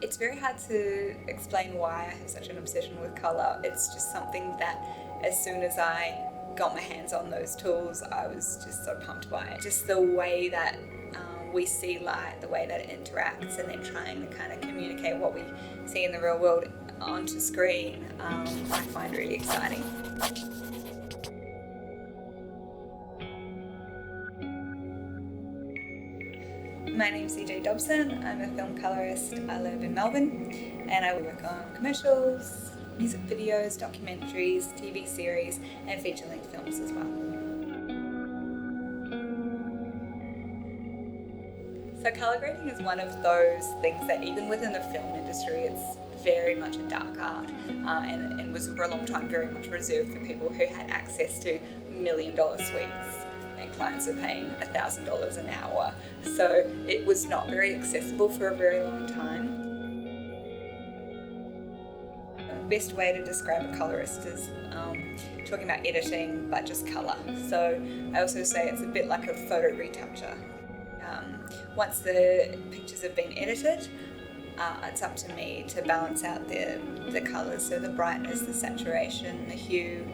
It's very hard to explain why I have such an obsession with colour. It's just something that as soon as I got my hands on those tools, I was just so pumped by it. Just the way that we see light, the way that it interacts, and then trying to kind of communicate what we see in the real world onto screen, I find really exciting. My name's CJ Dobson. I'm a film colorist. I live in Melbourne and I work on commercials, music videos, documentaries, TV series and feature-length films as well. So colour grading is one of those things that even within the film industry it's very much a dark art and was for a long time very much reserved for people who had access to $1 million suites. Clients are paying $1,000 an hour, so it was not very accessible for a very long time. The best way to describe a colorist is talking about editing, but just colour. So I also say it's a bit like a photo retoucher. Once the pictures have been edited, it's up to me to balance out the colours, so the brightness, the saturation, the hue,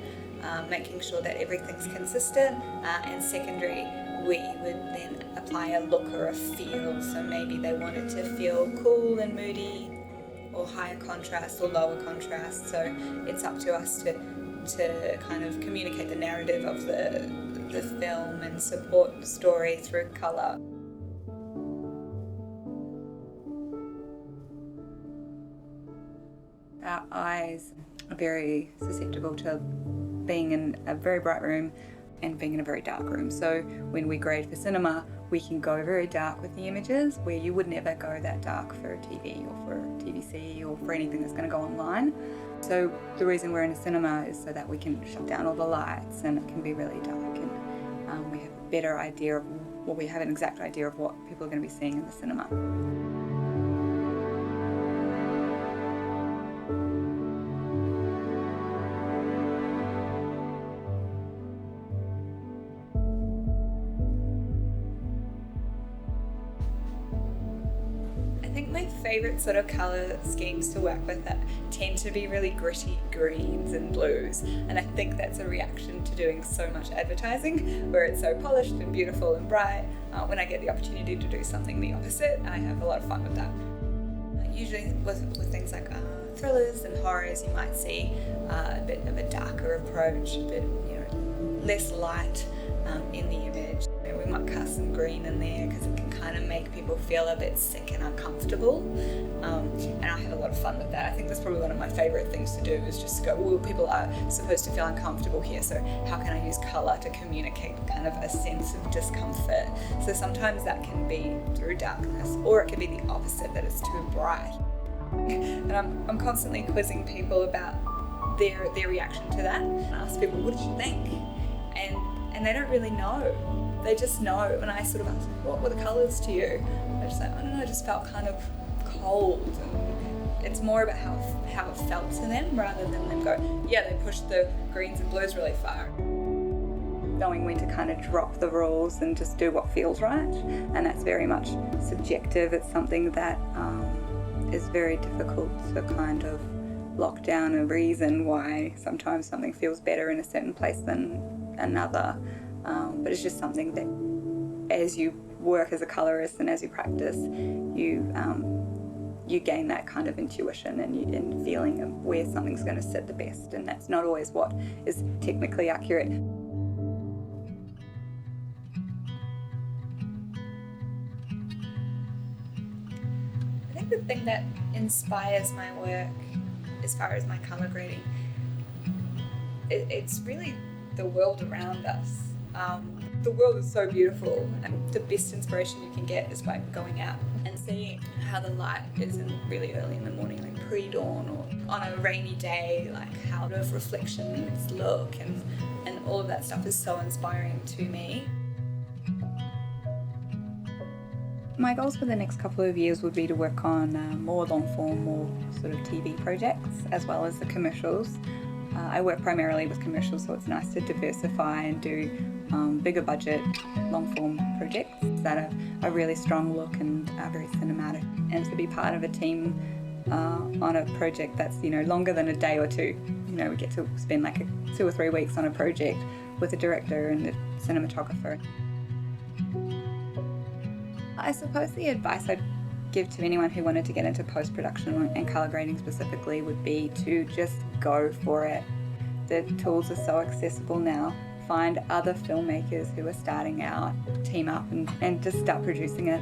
making sure that everything's consistent, and secondary we would then apply a look or a feel, so maybe they wanted to feel cool and moody or higher contrast or lower contrast, so it's up to us to kind of communicate the narrative of the film and support the story through colour. Our eyes are very susceptible to being in a very bright room and being in a very dark room. So when we grade for cinema, we can go very dark with the images where you would never go that dark for a TV or for a TVC or for anything that's going to go online. So the reason we're in a cinema is so that we can shut down all the lights and it can be really dark, and we have a better idea of, well, we have an exact idea of what people are going to be seeing in the cinema. I think my favourite sort of colour schemes to work with tend to be really gritty greens and blues, and I think that's a reaction to doing so much advertising where it's so polished and beautiful and bright. When I get the opportunity to do something the opposite, I have a lot of fun with that. Usually with things like thrillers and horrors, you might see a bit of a darker approach, a bit less light in the image. We might cast some green in there because it can kind of make people feel a bit sick and uncomfortable, and I have a lot of fun with that. I think that's probably one of my favourite things to do, is just go, well, people are supposed to feel uncomfortable here, so how can I use colour to communicate kind of a sense of discomfort? So sometimes that can be through darkness, or it can be the opposite, that it's too bright. And I'm constantly quizzing people about their reaction to that, and ask people, what did you think? And they don't really know. They just know. When I sort of ask, what were the colours to you? They're just like, I don't know, it just felt kind of cold. And it's more about how it felt to them rather than them go, yeah, they pushed the greens and blues really far. Knowing when to kind of drop the rules and just do what feels right. And that's very much subjective. It's something that is very difficult to kind of lock down a reason why sometimes something feels better in a certain place than another, but it's just something that as you work as a colorist and as you practice, you gain that kind of intuition and feeling of where something's going to sit the best, and that's not always what is technically accurate. I think the thing that inspires my work as far as my colour grading, it's really the world around us. The world is so beautiful, and the best inspiration you can get is by going out and seeing how the light is really early in the morning, like pre-dawn, or on a rainy day, like how the reflections look, and all of that stuff is so inspiring to me. My goals for the next couple of years would be to work on more long-form, more sort of TV projects, as well as the commercials. I work primarily with commercials, so it's nice to diversify and do bigger budget, long-form projects that are a really strong look and are very cinematic. And to be part of a team on a project that's, longer than a day or two. We get to spend like 2 or 3 weeks on a project with a director and a cinematographer. I suppose the advice I'd give to anyone who wanted to get into post-production and colour grading specifically would be to just go for it. The tools are so accessible now. Find other filmmakers who are starting out, team up and just start producing it.